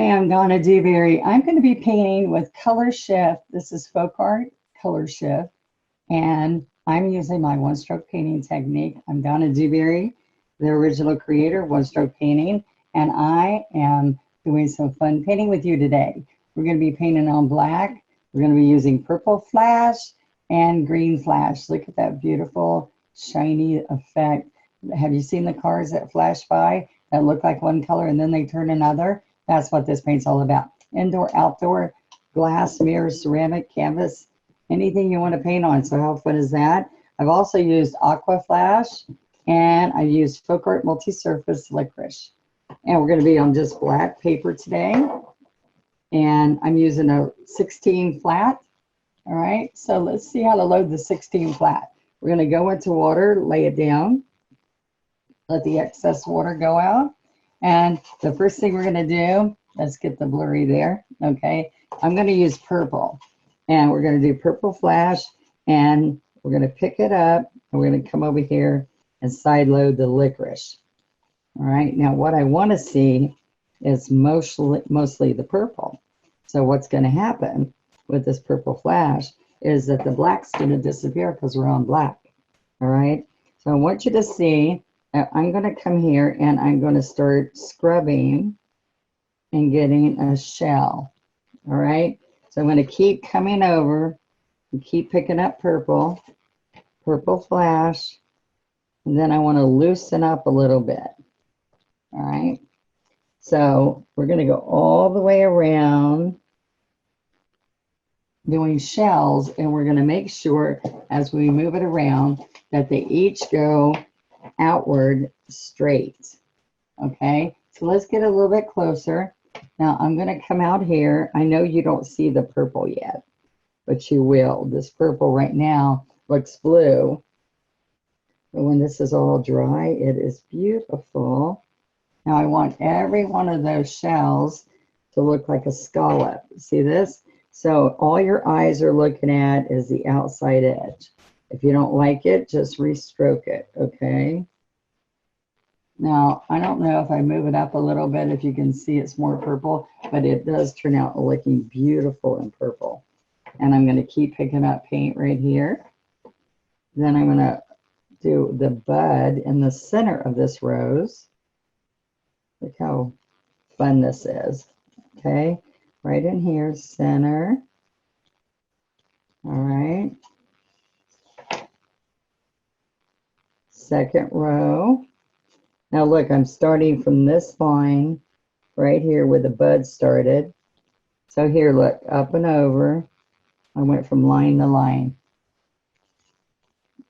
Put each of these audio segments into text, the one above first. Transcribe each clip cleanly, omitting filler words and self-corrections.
Hi, I'm Donna Dewberry. I'm going to be painting with Color Shift. This is Folk Art Color Shift, and I'm using my one-stroke painting technique. I'm Donna Dewberry, the original creator of one-stroke painting, and I am doing some fun painting with you today. We're going to be painting on black. We're going to be using purple flash and green flash. Look at that beautiful, shiny effect. Have you seen the cars that flash by that look like one color and then they turn another? That's what this paint's all about. Indoor, outdoor, glass, mirror, ceramic, canvas, anything you want to paint on. So how fun is that? I've also used Aqua Flash, and I used Folk Art Multi-Surface Licorice. And we're going to be on just black paper today. And I'm using a 16 flat. All right, so let's see how to load the 16 flat. We're going to go into water, lay it down, let the excess water go out. And the first thing we're going to do, let's get the blurry there, okay? I'm going to use purple, and we're going to do purple flash, and we're going to pick it up, and we're going to come over here and side load the licorice. All right, now what I want to see is mostly the purple. So what's going to happen with this purple flash is that the black's going to disappear because we're on black, all right? So I want you to see, I'm going to come here and I'm going to start scrubbing and getting a shell, all right? So I'm going to keep coming over and keep picking up purple flash, and then I want to loosen up a little bit, all right? So we're going to go all the way around doing shells, and we're going to make sure as we move it around that they each go outward straight. Okay, so let's get a little bit closer. Now I'm going to come out here. I know you don't see the purple yet, but you will. This purple right now looks blue, but when this is all dry, it is beautiful. Now I want every one of those shells to look like a scallop. See this? So all your eyes are looking at is the outside edge. If you don't like it, just restroke it, okay? Now, I don't know if I move it up a little bit, if you can see it's more purple, but it does turn out looking beautiful in purple. And I'm gonna keep picking up paint right here. Then I'm gonna do the bud in the center of this rose. Look how fun this is, okay? Right in here, center. All right. Second row. Now look, I'm starting from this line right here where the bud started. So here, look, up and over. I went from line to line.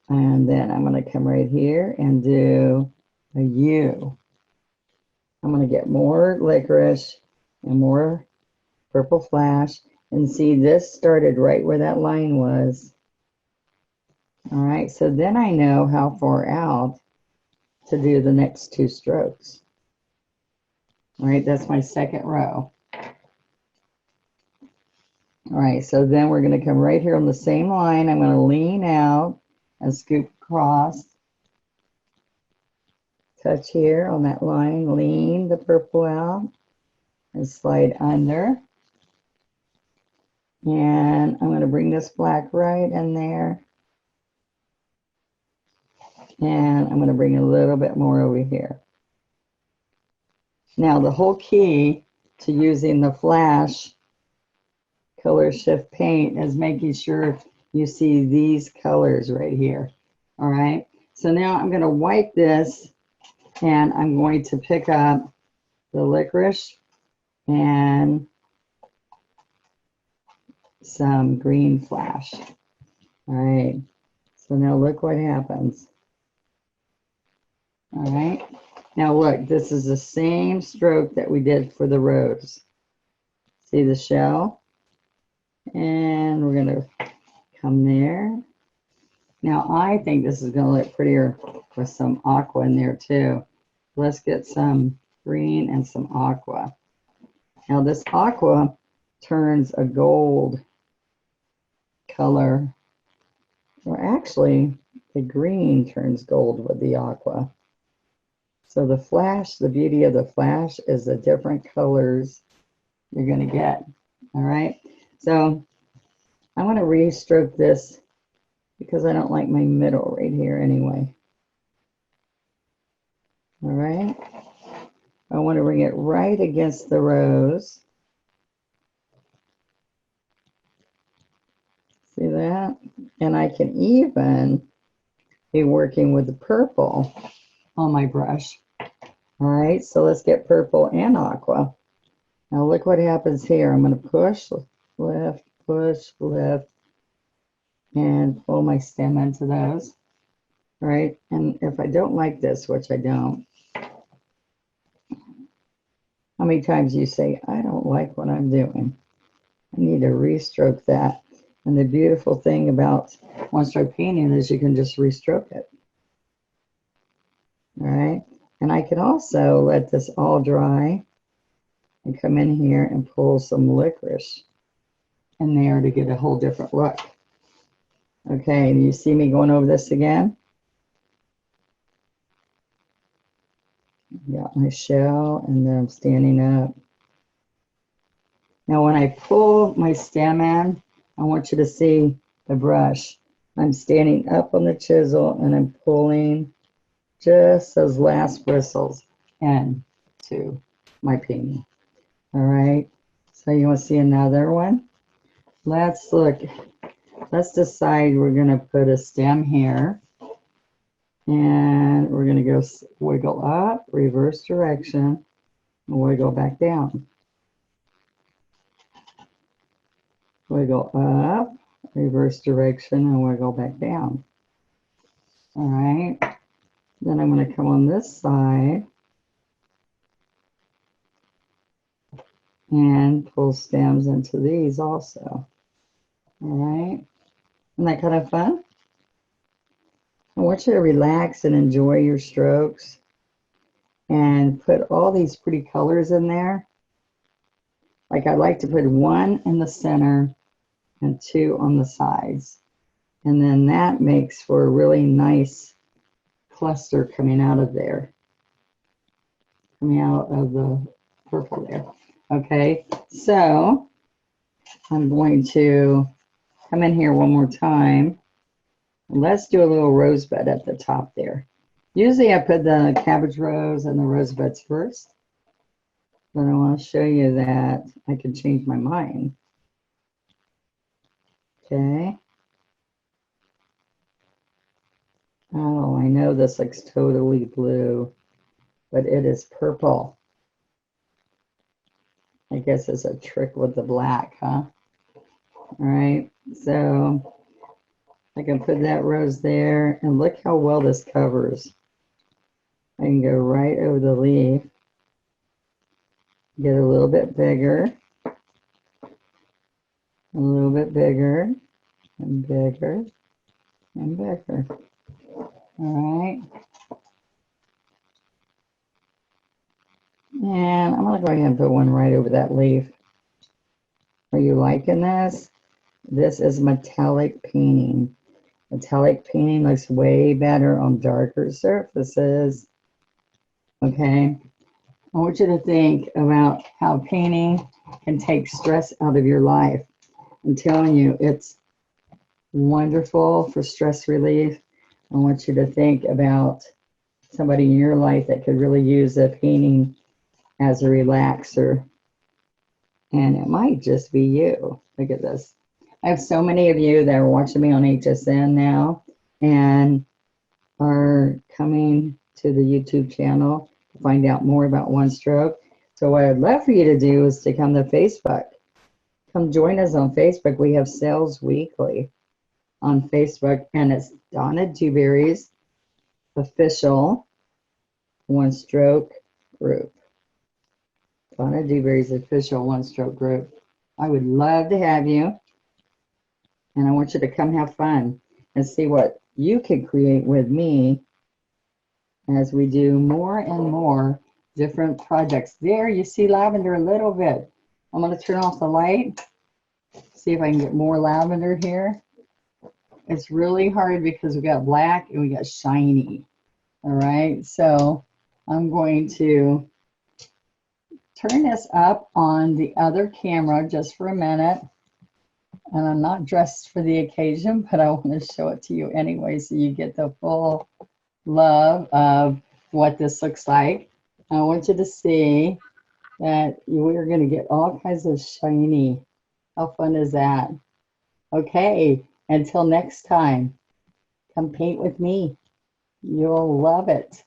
And then I'm going to come right here and do a U. I'm going to get more licorice and more purple flash. And see, this started right where that line was. All right, so then I know how far out to do the next two strokes. All right, that's my second row. All right, so then we're going to come right here on the same line. I'm going to lean out and scoop across. Touch here on that line, lean the purple out and slide under. And I'm going to bring this black right in there. And I'm going to bring a little bit more over here. Now, the whole key to using the flash color shift paint is making sure you see these colors right here. All right. So now I'm going to wipe this, and I'm going to pick up the licorice and some green flash. All right. So now look what happens. All right, now look, this is the same stroke that we did for the rose. See the shell? And we're gonna come there. Now I think this is gonna look prettier with some aqua in there too. Let's get some green and some aqua. Now this aqua turns a gold color, or actually the green turns gold with the aqua. So the flash, the beauty of the flash is the different colors you're going to get. All right. So I want to re-stroke this because I don't like my middle right here anyway. All right. I want to bring it right against the rose. See that? And I can even be working with the purple on my brush. All right, so let's get purple and aqua. Now look what happens here. I'm going to push, lift, and pull my stem into those. All right, and if I don't like this, which I don't, how many times you say, I don't like what I'm doing? I need to restroke that. And the beautiful thing about one-stroke painting is you can just restroke it. All right, and I can also let this all dry and come in here and pull some licorice in there to get a whole different look. Okay, and you see me going over this again? Got my shell, and then I'm standing up. Now when I pull my stem in, I want you to see the brush. I'm standing up on the chisel and I'm pulling just those last bristles into my painting. All right, so you want to see another one? Let's look. Let's decide we're going to put a stem here. And we're going to go wiggle up, reverse direction, and wiggle back down. Wiggle up, reverse direction, and wiggle back down. All right. Then I'm going to come on this side and pull stems into these also. All right. Isn't that kind of fun? I want you to relax and enjoy your strokes and put all these pretty colors in there. Like I like to put one in the center and two on the sides. And then that makes for a really nice cluster coming out of there. Coming out of the purple there. Okay, so I'm going to come in here one more time. Let's do a little rosebud at the top there. Usually I put the cabbage rose and the rosebuds first, but I want to show you that I can change my mind. Okay. Oh, I know this looks totally blue, but it is purple. I guess it's a trick with the black, huh? All right, so I can put that rose there, and look how well this covers. I can go right over the leaf, get a little bit bigger, a little bit bigger, and bigger, and bigger. All right. And I'm going to go ahead and put one right over that leaf. Are you liking this? This is metallic painting. Metallic painting looks way better on darker surfaces. Okay. I want you to think about how painting can take stress out of your life. I'm telling you, it's wonderful for stress relief. I want you to think about somebody in your life that could really use a painting as a relaxer. And it might just be you. Look at this. I have so many of you that are watching me on HSN now and are coming to the YouTube channel to find out more about One Stroke. So what I'd love for you to do is to come to Facebook. Come join us on Facebook. We have sales weekly on Facebook, and it's Donna Dewberry's official One Stroke group. Donna Dewberry's official One Stroke group. I would love to have you, and I want you to come have fun and see what you can create with me as we do more and more different projects. There, you see lavender a little bit. I'm going to turn off the light, see if I can get more lavender here. It's really hard because we got black and we got shiny. All right, so I'm going to turn this up on the other camera just for a minute. And I'm not dressed for the occasion, but I want to show it to you anyway so you get the full love of what this looks like. I want you to see that we're going to get all kinds of shiny. How fun is that? Okay, until next time, come paint with me. You'll love it.